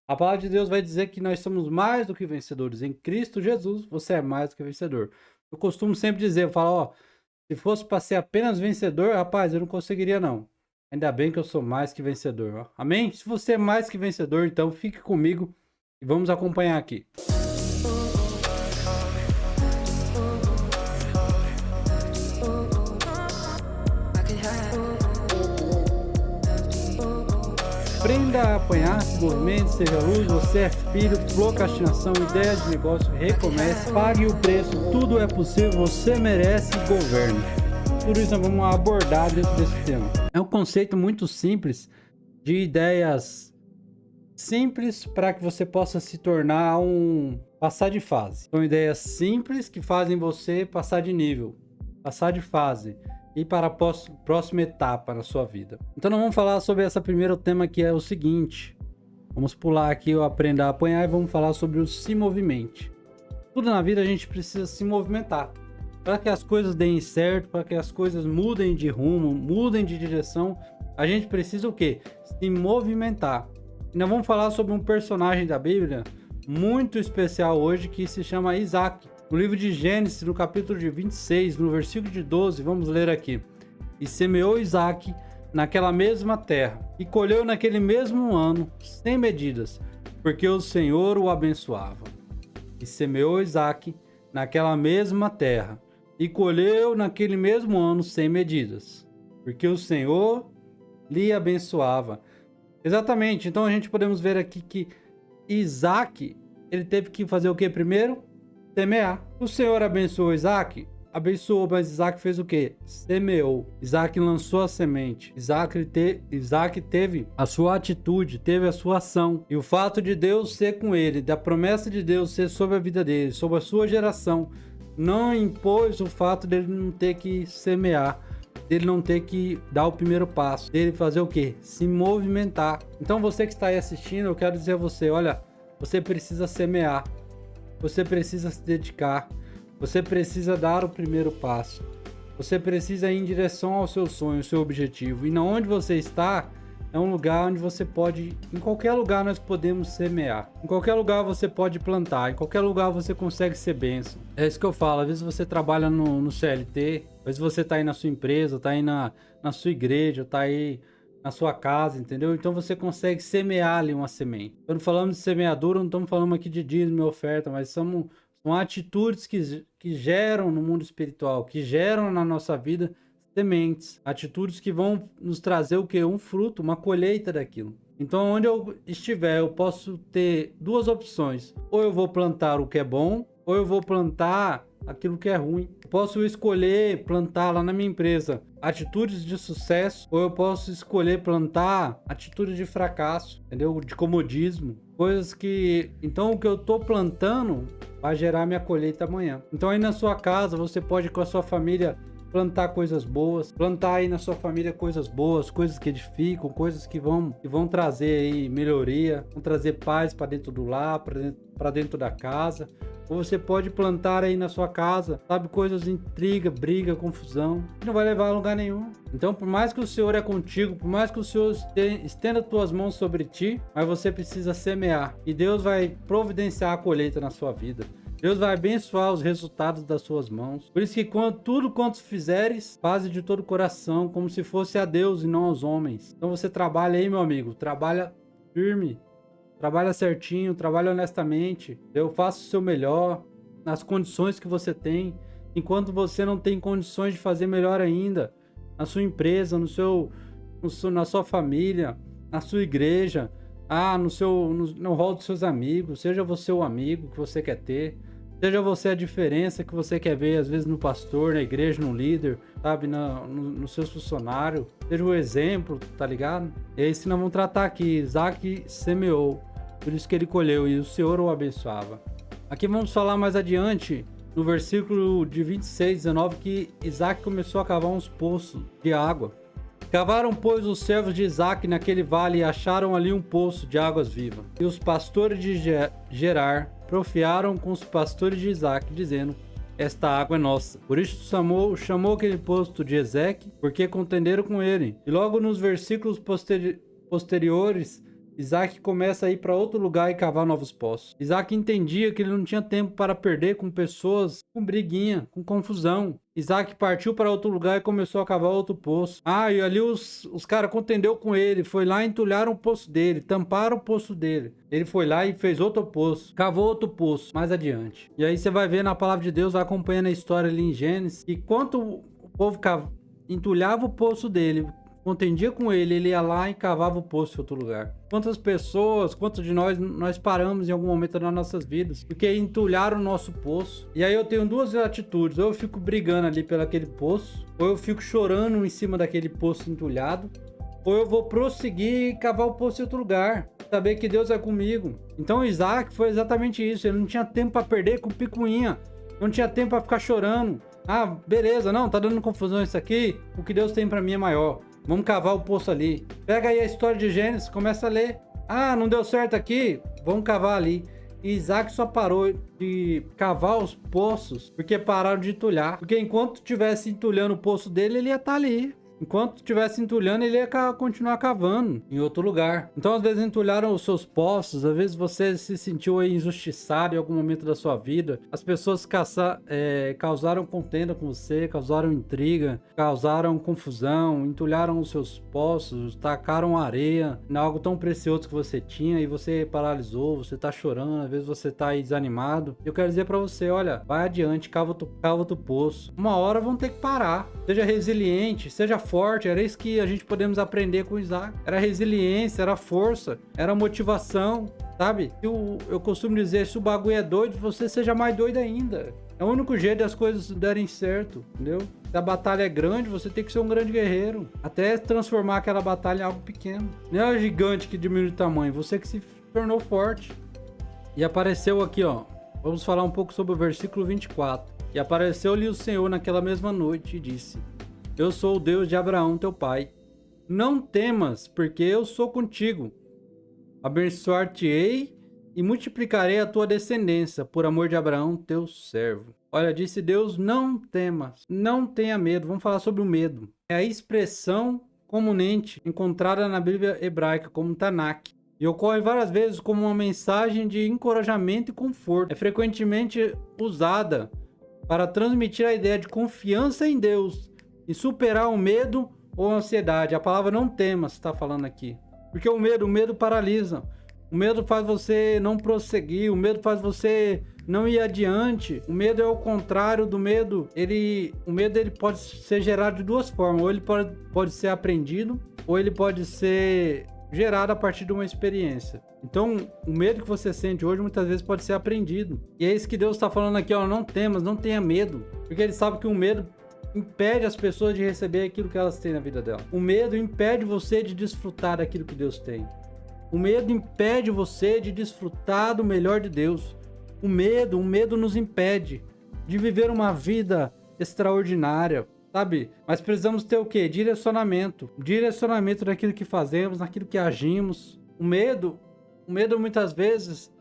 A palavra de Deus vai dizer que nós somos mais do que vencedores. Em Cristo Jesus, você é mais do que vencedor. Eu costumo sempre dizer, eu falo, ó, se fosse para ser apenas vencedor, rapaz, eu não conseguiria não. Ainda bem que eu sou mais que vencedor, ó. Amém? Se você é mais que vencedor, então fique comigo e vamos acompanhar aqui. Aprenda a apanhar, se movimente, seja luz, você é filho, procrastinação, ideia de negócio, recomece, pague o preço, tudo é possível, você merece e governe. Tudo isso nós vamos abordar dentro desse tema. É um conceito muito simples de ideias simples para que você possa se tornar passar de fase. São ideias simples que fazem você passar de nível, passar de fase e para a próxima etapa na sua vida. Então nós vamos falar sobre esse primeiro tema, que é o seguinte. Vamos pular aqui o aprender a apanhar e vamos falar sobre o se movimente. Tudo na vida a gente precisa se movimentar. Para que as coisas deem certo, para que as coisas mudem de rumo, mudem de direção, a gente precisa o quê? Se movimentar. E nós vamos falar sobre um personagem da Bíblia muito especial hoje, que se chama Isaac. No livro de Gênesis, no capítulo de 26, no versículo de 12, vamos ler aqui. E semeou Isaac naquela mesma terra, e colheu naquele mesmo ano, sem medidas, porque o Senhor o abençoava. E semeou Isaac naquela mesma terra, e colheu naquele mesmo ano, sem medidas, porque o Senhor lhe abençoava. Exatamente, então a gente podemos ver aqui que Isaac, ele teve que fazer o que primeiro? Semear. O Senhor abençoou Isaac? Abençoou, mas Isaac fez o quê? Semeou. Isaac lançou a semente. Isaac teve a sua atitude, teve a sua ação. E o fato de Deus ser com ele, da promessa de Deus ser sobre a vida dele, sobre a sua geração, não impôs o fato dele não ter que semear, dele não ter que dar o primeiro passo, dele fazer o quê? Se movimentar. Então você que está aí assistindo, eu quero dizer a você, olha, você precisa semear. Você precisa se dedicar, você precisa dar o primeiro passo, você precisa ir em direção ao seu sonho, ao seu objetivo. E na onde você está, é um lugar onde você pode, em qualquer lugar nós podemos semear, em qualquer lugar você pode plantar, em qualquer lugar você consegue ser bênção. É isso que eu falo, às vezes você trabalha no CLT, às vezes você está aí na sua empresa, está aí na sua igreja, está aí na sua casa, entendeu? Então você consegue semear ali uma semente. Quando falamos de semeadura, não estamos falando aqui de dízimo e oferta, mas são atitudes que geram no mundo espiritual, que geram na nossa vida sementes, atitudes que vão nos trazer o quê? Um fruto, uma colheita daquilo. Então, onde eu estiver, eu posso ter duas opções. Ou eu vou plantar o que é bom, ou eu vou plantar aquilo que é ruim. Posso escolher plantar lá na minha empresa atitudes de sucesso, ou eu posso escolher plantar atitudes de fracasso, entendeu? De comodismo, coisas que... Então o que eu tô plantando vai gerar minha colheita amanhã. Então aí na sua casa você pode com a sua família plantar coisas boas, plantar aí na sua família coisas boas, coisas que edificam, coisas que vão trazer aí melhoria, vão trazer paz para dentro do lar, para dentro da casa. Ou você pode plantar aí na sua casa, sabe, coisas de intriga, briga, confusão, que não vai levar a lugar nenhum. Então, por mais que o Senhor é contigo, por mais que o Senhor estenda tuas mãos sobre ti, mas você precisa semear. E Deus vai providenciar a colheita na sua vida. Deus vai abençoar os resultados das suas mãos. Por isso que tudo quanto fizeres, faze de todo o coração, como se fosse a Deus e não aos homens. Então você trabalha aí, meu amigo, trabalha firme. Trabalha certinho, trabalha honestamente. Eu faço o seu melhor nas condições que você tem. Enquanto você não tem condições de fazer melhor ainda, na sua empresa, na sua família, na sua igreja, no rol dos seus amigos. Seja você o amigo que você quer ter. Seja você a diferença que você quer ver, às vezes no pastor, na igreja, no líder, sabe, no seu funcionário. Seja o exemplo, tá ligado? E é isso que nós vamos tratar aqui. Isaac semeou, por isso que ele colheu, e o Senhor o abençoava. Aqui vamos falar mais adiante, no versículo de 26, 19, que Isaac começou a cavar uns poços de água. Cavaram, pois, os servos de Isaac naquele vale e acharam ali um poço de águas vivas. E os pastores de Gerar profiaram com os pastores de Isaac, dizendo: esta água é nossa. Por isso chamou aquele poço de Ezeque, porque contenderam com ele. E logo nos versículos posteriores, Isaac começa a ir para outro lugar e cavar novos poços. Isaac entendia que ele não tinha tempo para perder com pessoas com briguinha, com confusão. Isaac partiu para outro lugar e começou a cavar outro poço. E ali os caras contendeu com ele. Foi lá e entulharam o poço dele, tamparam o poço dele. Ele foi lá e fez outro poço, cavou outro poço mais adiante. E aí você vai ver na palavra de Deus, acompanhando a história ali em Gênesis, que enquanto o povo entulhava o poço dele, contendia com ele, ele ia lá e cavava o poço em outro lugar. Quantas pessoas, quantos de nós paramos em algum momento das nossas vidas porque entulharam o nosso poço. E aí eu tenho duas atitudes: ou eu fico brigando ali pelo aquele poço, ou eu fico chorando em cima daquele poço entulhado, ou eu vou prosseguir e cavar o poço em outro lugar, saber que Deus é comigo. Então Isaac foi exatamente isso. Ele não tinha tempo para perder com picuinha, não tinha tempo para ficar chorando. Beleza, não, tá dando confusão isso aqui, o que Deus tem para mim é maior. Vamos cavar o poço ali. Pega aí a história de Gênesis, começa a ler. Não deu certo aqui? Vamos cavar ali. E Isaac só parou de cavar os poços porque pararam de entulhar. Porque enquanto estivesse entulhando o poço dele, ele ia estar ali. Enquanto estivesse entulhando, ele ia continuar cavando em outro lugar. Então, às vezes, entulharam os seus poços. Às vezes, você se sentiu aí injustiçado em algum momento da sua vida. As pessoas causaram contenda com você, causaram intriga, causaram confusão, entulharam os seus poços, tacaram areia em algo tão precioso que você tinha e você paralisou, você tá chorando, às vezes você tá aí desanimado. Eu quero dizer pra você, olha, vai adiante, cava outro poço. Uma hora vão ter que parar. Seja resiliente, seja forte. Era isso que a gente podemos aprender com Isaac. Era resiliência, era força, era motivação, sabe? Eu costumo dizer, se o bagulho é doido, você seja mais doido ainda. É o único jeito das coisas darem certo, entendeu? Se a batalha é grande, você tem que ser um grande guerreiro, até transformar aquela batalha em algo pequeno. Não é o gigante que diminui de tamanho, você que se tornou forte. E apareceu aqui, ó, vamos falar um pouco sobre o versículo 24. E apareceu-lhe o Senhor naquela mesma noite e disse: Eu sou o Deus de Abraão, teu pai. Não temas, porque eu sou contigo. Abençoar-te-ei e multiplicarei a tua descendência, por amor de Abraão, teu servo. Olha, disse Deus, não temas, não tenha medo. Vamos falar sobre o medo. É a expressão comumente encontrada na Bíblia hebraica como Tanakh. E ocorre várias vezes como uma mensagem de encorajamento e conforto. É frequentemente usada para transmitir a ideia de confiança em Deus e superar o medo ou a ansiedade. A palavra não temas está falando aqui. Porque o medo paralisa. O medo faz você não prosseguir, o medo faz você não ir adiante. O medo é o contrário do medo. O medo ele pode ser gerado de duas formas. Ou ele pode ser aprendido, ou ele pode ser gerado a partir de uma experiência. Então, o medo que você sente hoje muitas vezes pode ser aprendido. E é isso que Deus está falando aqui, ó, não temas, não tenha medo. Porque Ele sabe que o medo impede as pessoas de receber aquilo que elas têm na vida dela. O medo impede você de desfrutar daquilo que Deus tem. O medo impede você de desfrutar do melhor de Deus. O medo nos impede de viver uma vida extraordinária, sabe? Mas precisamos ter o quê? Direcionamento. Direcionamento naquilo que fazemos, naquilo que agimos. O medo muitas vezes,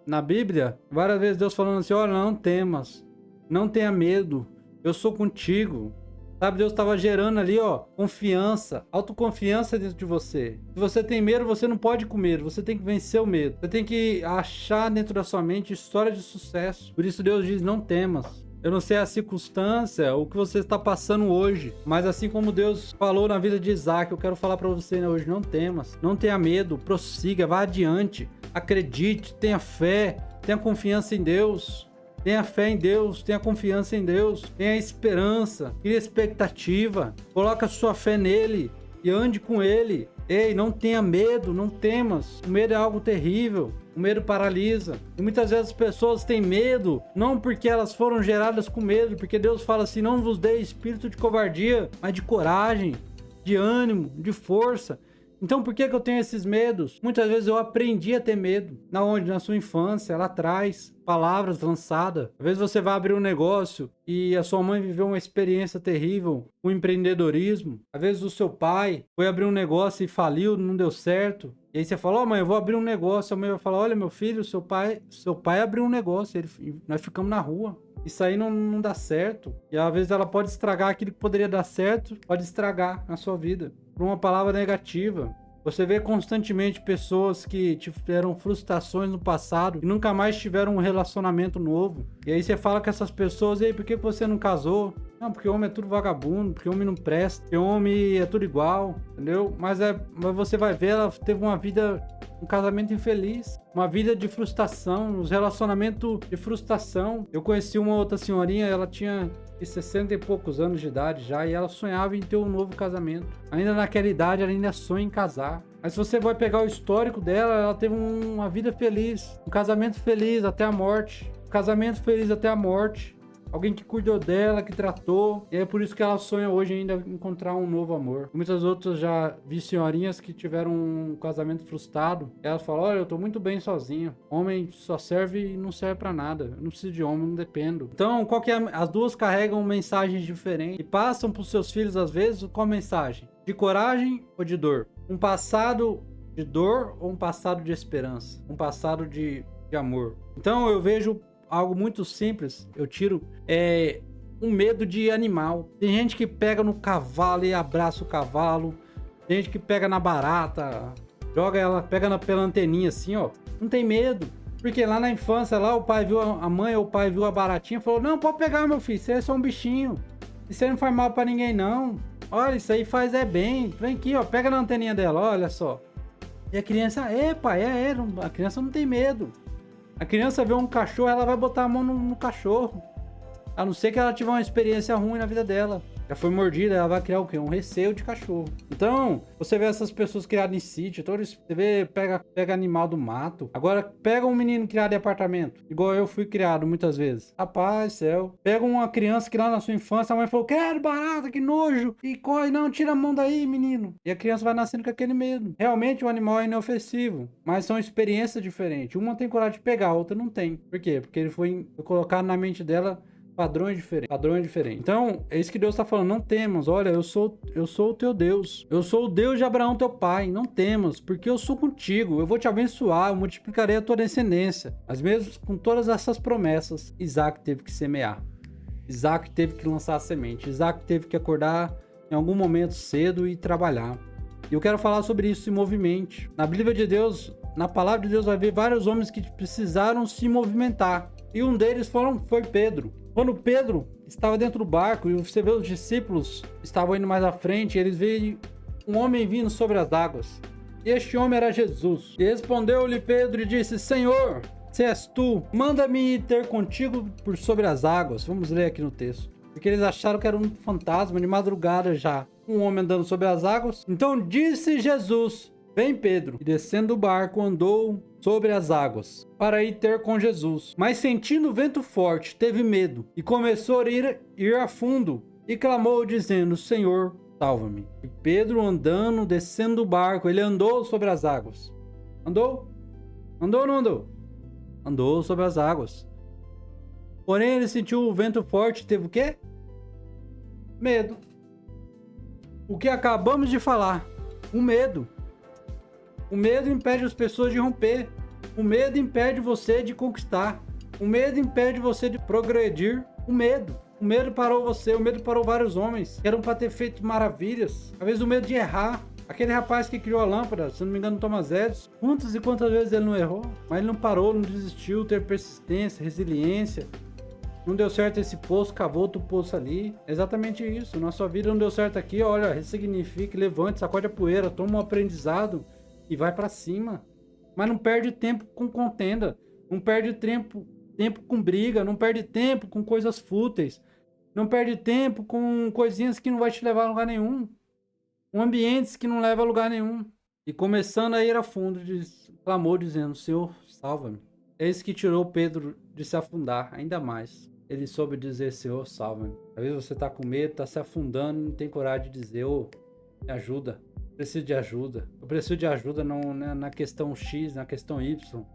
na Bíblia, várias vezes Deus falando assim, olha, não temas, não tenha medo, eu sou contigo. Sabe, Deus estava gerando ali, ó, confiança, autoconfiança dentro de você. Se você tem medo, você não pode ir com medo, você tem que vencer o medo. Você tem que achar dentro da sua mente história de sucesso. Por isso Deus diz, não temas. Eu não sei a circunstância, o que você está passando hoje, mas assim como Deus falou na vida de Isaac, eu quero falar para você hoje, não temas, não tenha medo, prossiga, vá adiante, acredite, tenha fé, tenha confiança em Deus. Tenha fé em Deus, tenha confiança em Deus, tenha esperança, crie expectativa, coloque a sua fé nele e ande com ele. Ei, não tenha medo, não temas. O medo é algo terrível, o medo paralisa. E muitas vezes as pessoas têm medo, não porque elas foram geradas com medo, porque Deus fala assim, não vos dei espírito de covardia, mas de coragem, de ânimo, de força. Então por que eu tenho esses medos? Muitas vezes eu aprendi a ter medo. Na onde? Na sua infância, lá atrás. Palavras lançadas. Às vezes você vai abrir um negócio e a sua mãe viveu uma experiência terrível com empreendedorismo. Às vezes o seu pai foi abrir um negócio e faliu, não deu certo. E aí você fala, ó, mãe, eu vou abrir um negócio. A mãe vai falar, olha meu filho, seu pai abriu um negócio, nós ficamos na rua. Isso aí não dá certo. E às vezes ela pode estragar aquilo que poderia dar certo, pode estragar na sua vida. Por uma palavra negativa. Você vê constantemente pessoas que tiveram frustrações no passado e nunca mais tiveram um relacionamento novo. E aí você fala com essas pessoas, ei, por que você não casou? Não, porque homem é tudo vagabundo, porque homem não presta, porque homem é tudo igual, entendeu? Mas você vai ver, ela teve uma vida, um casamento infeliz, uma vida de frustração, um relacionamento de frustração. Eu conheci uma outra senhorinha, ela tinha 60 e poucos anos de idade já, e ela sonhava em ter um novo casamento. Ainda naquela idade, ela ainda sonha em casar. Mas se você vai pegar o histórico dela, ela teve uma vida feliz, um casamento feliz até a morte, um casamento feliz até a morte. Alguém que cuidou dela, que tratou. E é por isso que ela sonha hoje ainda encontrar um novo amor. Muitas outras já vi senhorinhas que tiveram um casamento frustrado. Elas falam, olha, eu tô muito bem sozinha. Homem só serve e não serve pra nada. Eu não preciso de homem, não dependo. Então, as duas carregam mensagens diferentes. E passam pros seus filhos, às vezes, qual mensagem? De coragem ou de dor? Um passado de dor ou um passado de esperança? Um passado de amor? Então, eu vejo algo muito simples, eu tiro, um medo de animal. Tem gente que pega no cavalo e abraça o cavalo. Tem gente que pega na barata, joga ela, pega pela anteninha assim, ó. Não tem medo. Porque lá na infância, lá o pai viu, a mãe ou o pai viu a baratinha e falou, não, pode pegar, meu filho, você é só um bichinho. Isso aí não faz mal pra ninguém, não. Olha, isso aí faz bem. Vem aqui, ó, pega na anteninha dela, olha só. E a criança, pai, a criança não tem medo. A criança vê um cachorro, ela vai botar a mão no cachorro. A não ser que ela tiver uma experiência ruim na vida dela. Já foi mordida, ela vai criar o quê? Um receio de cachorro. Então, você vê essas pessoas criadas em sítio, você vê, pega animal do mato. Agora, pega um menino criado em apartamento, igual eu fui criado muitas vezes. Rapaz, céu. Pega uma criança que lá na sua infância, a mãe falou, quero barata, que nojo. E corre, não, tira a mão daí, menino. E a criança vai nascendo com aquele medo. Realmente, o animal é inofensivo, mas são experiências diferentes. Uma tem coragem de pegar, a outra não tem. Por quê? Porque ele foi colocado na mente dela padrões diferentes. Então, é isso que Deus está falando. Não temas. Olha, eu sou o teu Deus. Eu sou o Deus de Abraão, teu pai. Não temas, porque eu sou contigo. Eu vou te abençoar. Eu multiplicarei a tua descendência. Mas mesmo com todas essas promessas, Isaac teve que semear. Isaac teve que lançar a semente. Isaac teve que acordar em algum momento cedo e trabalhar. E eu quero falar sobre isso, se movimente. Na Bíblia de Deus, na palavra de Deus, vai ver vários homens que precisaram se movimentar. E um deles foi Pedro. Quando Pedro estava dentro do barco e você vê os discípulos estavam indo mais à frente, eles veem um homem vindo sobre as águas. E este homem era Jesus. E respondeu-lhe Pedro e disse, Senhor, se és tu, manda-me ir ter contigo por sobre as águas. Vamos ler aqui no texto. Porque eles acharam que era um fantasma de madrugada já. Um homem andando sobre as águas. Então disse Jesus, vem Pedro. E descendo do barco andou sobre as águas, para ir ter com Jesus. Mas sentindo o vento forte, teve medo, e começou a ir a fundo, e clamou, dizendo, Senhor, salva-me. E Pedro andando, descendo do barco, ele andou sobre as águas. Andou? Andou ou não andou? Andou sobre as águas. Porém, ele sentiu o vento forte, teve o quê? Medo. O que acabamos de falar. O medo. O medo impede as pessoas de romper. O medo impede você de conquistar. O medo impede você de progredir. O medo. O medo parou você. O medo parou vários homens que eram para ter feito maravilhas. Às vezes o medo de errar. Aquele rapaz que criou a lâmpada, se não me engano, Thomas Edison. Quantas e quantas vezes ele não errou? Mas ele não parou, não desistiu, teve persistência, resiliência. Não deu certo esse poço, cavou outro poço ali. É exatamente isso. Na sua vida não deu certo aqui, olha, ressignifique, levante, sacode a poeira, toma um aprendizado e vai pra cima. Mas não perde tempo com contenda. Não perde tempo com briga. Não perde tempo com coisas fúteis. Não perde tempo com coisinhas que não vai te levar a lugar nenhum. Com ambientes que não levam a lugar nenhum. E começando a ir a fundo, clamou dizendo, Senhor, salva-me. Eis que tirou Pedro de se afundar ainda mais. Ele soube dizer, Senhor, salva-me. Às vezes você tá com medo, tá se afundando e não tem coragem de dizer, me ajuda. Preciso de ajuda. Eu preciso de ajuda não, né, na questão X, na questão Y,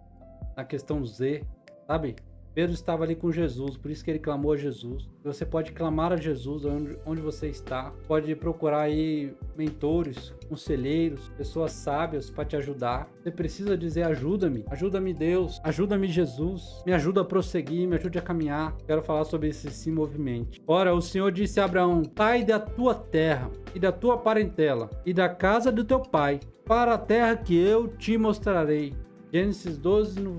na questão Z, sabe? Pedro estava ali com Jesus, por isso que ele clamou a Jesus. Você pode clamar a Jesus onde você está. Pode procurar aí mentores, conselheiros, pessoas sábias para te ajudar. Você precisa dizer: ajuda-me, ajuda-me Deus, ajuda-me Jesus, me ajuda a prosseguir, me ajude a caminhar. Quero falar sobre esse se movimente. Ora, o Senhor disse a Abraão: sai da tua terra e da tua parentela e da casa do teu pai, para a terra que eu te mostrarei. Gênesis 12, no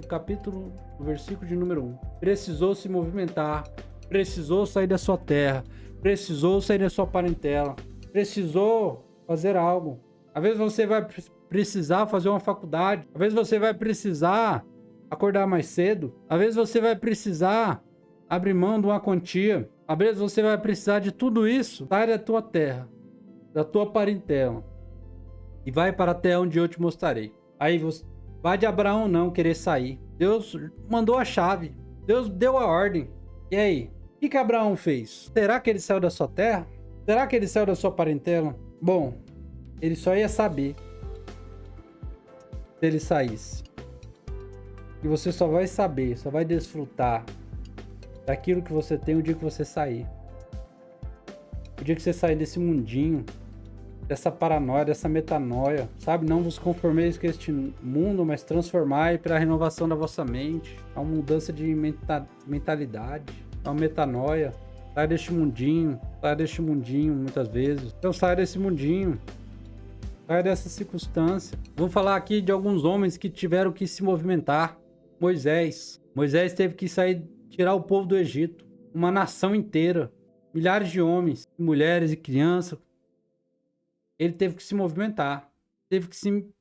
versículo de número 1. Precisou se movimentar, precisou sair da sua terra, precisou sair da sua parentela, precisou fazer algo. Às vezes você vai precisar fazer uma faculdade, às vezes você vai precisar acordar mais cedo, às vezes você vai precisar abrir mão de uma quantia, às vezes você vai precisar de tudo isso. Sai da tua terra, da tua parentela e vai para a terra onde eu te mostrarei. Aí você vai de Abraão não querer sair. Deus mandou a chave. Deus deu a ordem. E aí? O que Abraão fez? Será que ele saiu da sua terra? Será que ele saiu da sua parentela? Bom, ele só ia saber se ele saísse. E você só vai saber, só vai desfrutar daquilo que você tem o dia que você sair. O dia que você sair desse mundinho, dessa paranoia, dessa metanoia, sabe? Não vos conformeis com este mundo, mas transformai pela renovação da vossa mente. É uma mudança de mentalidade, é uma metanoia. Sai deste mundinho muitas vezes. Então sai desse mundinho, sai dessa circunstância. Vou falar aqui de alguns homens que tiveram que se movimentar. Moisés teve que sair, tirar o povo do Egito, uma nação inteira, milhares de homens, mulheres e crianças. Ele teve que se movimentar. Teve que se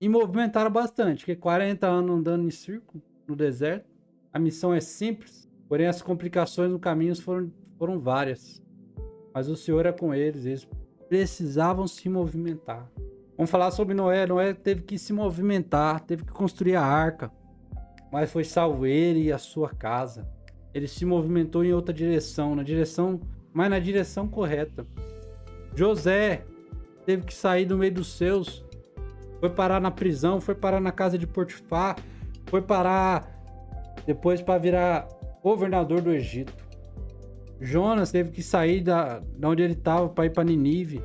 movimentar bastante. Porque 40 anos andando em círculo, no deserto. A missão é simples. Porém, as complicações no caminho foram várias. Mas o Senhor é com eles. Eles precisavam se movimentar. Vamos falar sobre Noé. Noé teve que se movimentar. Teve que construir a arca. Mas foi salvo ele e a sua casa. Ele se movimentou em outra direção. Mas na direção correta. José teve que sair do meio dos seus, foi parar na prisão, foi parar na casa de Potifar, foi parar depois para virar governador do Egito. Jonas teve que sair da onde ele estava para ir para Nínive.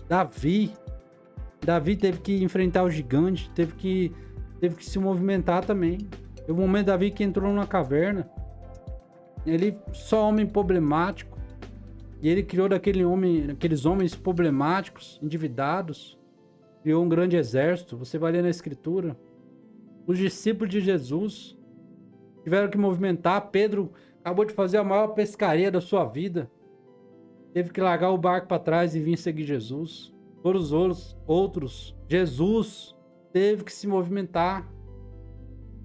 Davi teve que enfrentar o gigante, teve que se movimentar também. Teve um momento Davi que entrou numa caverna, ele só homem problemático. E ele criou aqueles homens problemáticos, endividados, criou um grande exército. Você vai ler na Escritura. Os discípulos de Jesus tiveram que movimentar. Pedro acabou de fazer a maior pescaria da sua vida. Teve que largar o barco para trás e vir seguir Jesus. Todos os outros, Jesus teve que se movimentar.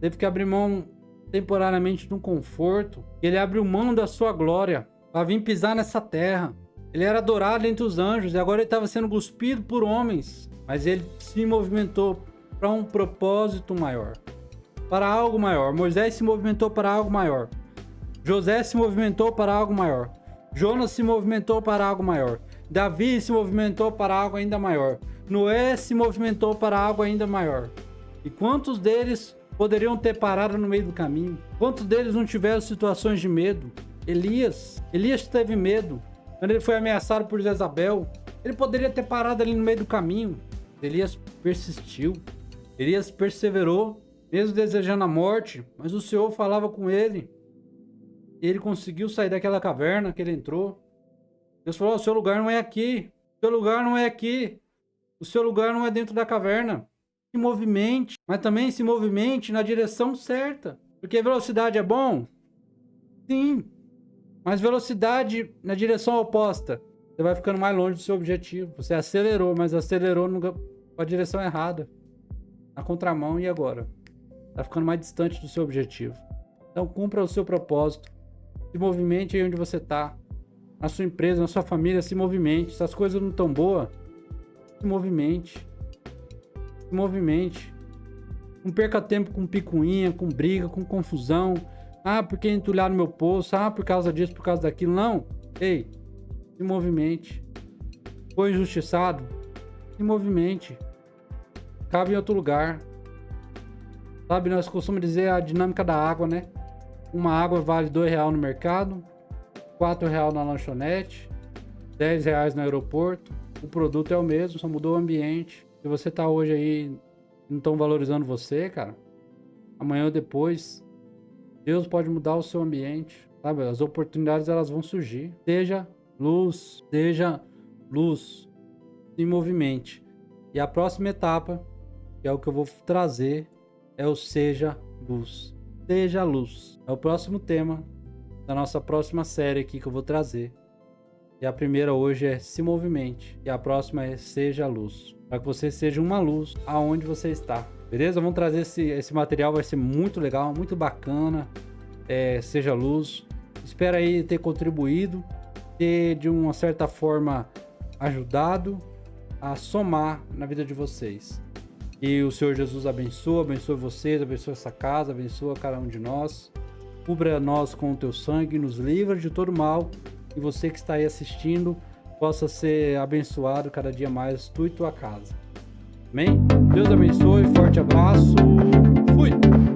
Teve que abrir mão temporariamente de um conforto. Ele abriu mão da sua glória para vir pisar nessa terra. Ele era adorado entre os anjos e agora ele estava sendo cuspido por homens. Mas ele se movimentou para um propósito maior, para algo maior. Moisés se movimentou para algo maior. José se movimentou para algo maior. Jonas se movimentou para algo maior. Davi se movimentou para algo ainda maior. Noé se movimentou para algo ainda maior. E quantos deles poderiam ter parado no meio do caminho? Quantos deles não tiveram situações de medo? Elias teve medo. Quando ele foi ameaçado por Jezabel, ele poderia ter parado ali no meio do caminho. Elias persistiu. Elias perseverou, mesmo desejando a morte, mas o Senhor falava com ele. E ele conseguiu sair daquela caverna que ele entrou. Deus falou: o seu lugar não é aqui. O seu lugar não é aqui. O seu lugar não é dentro da caverna. Se movimente, mas também se movimente na direção certa. Porque velocidade é bom? Sim. Mas velocidade na direção oposta, você vai ficando mais longe do seu objetivo. Você acelerou, mas acelerou com a direção errada. Na contramão, e agora? Está ficando mais distante do seu objetivo. Então cumpra o seu propósito. Se movimente aí onde você está. Na sua empresa, na sua família, se movimente. Se as coisas não estão boas, se movimente. Se movimente. Não perca tempo com picuinha, com briga, com confusão. Ah, porque entulharam meu poço. Ah, por causa disso, por causa daquilo. Não. Ei, se movimente. Foi injustiçado? Se movimente. Cabe em outro lugar. Sabe, nós costumamos dizer a dinâmica da água, né? Uma água vale R$2 no mercado, R$4 na lanchonete, R$10 no aeroporto. O produto é o mesmo, só mudou o ambiente. Se você tá hoje aí, não estão valorizando você, cara, amanhã ou depois, Deus pode mudar o seu ambiente, sabe? As oportunidades, elas vão surgir. Seja luz, se movimente. E a próxima etapa, que é o que eu vou trazer, é o seja luz. Seja luz. É o próximo tema da nossa próxima série aqui que eu vou trazer. E a primeira hoje é se movimente. E a próxima é seja luz. Para que você seja uma luz aonde você está. Beleza? Vamos trazer esse material, vai ser muito legal, muito bacana. Seja luz. Espero aí ter contribuído, ter de uma certa forma ajudado a somar na vida de vocês. E o Senhor Jesus abençoe vocês, abençoe essa casa, abençoe cada um de nós. Cubra nós com o teu sangue, nos livra de todo mal. E você que está aí assistindo, possa ser abençoado cada dia mais, tu e tua casa. Amém? Deus abençoe, forte abraço. Fui!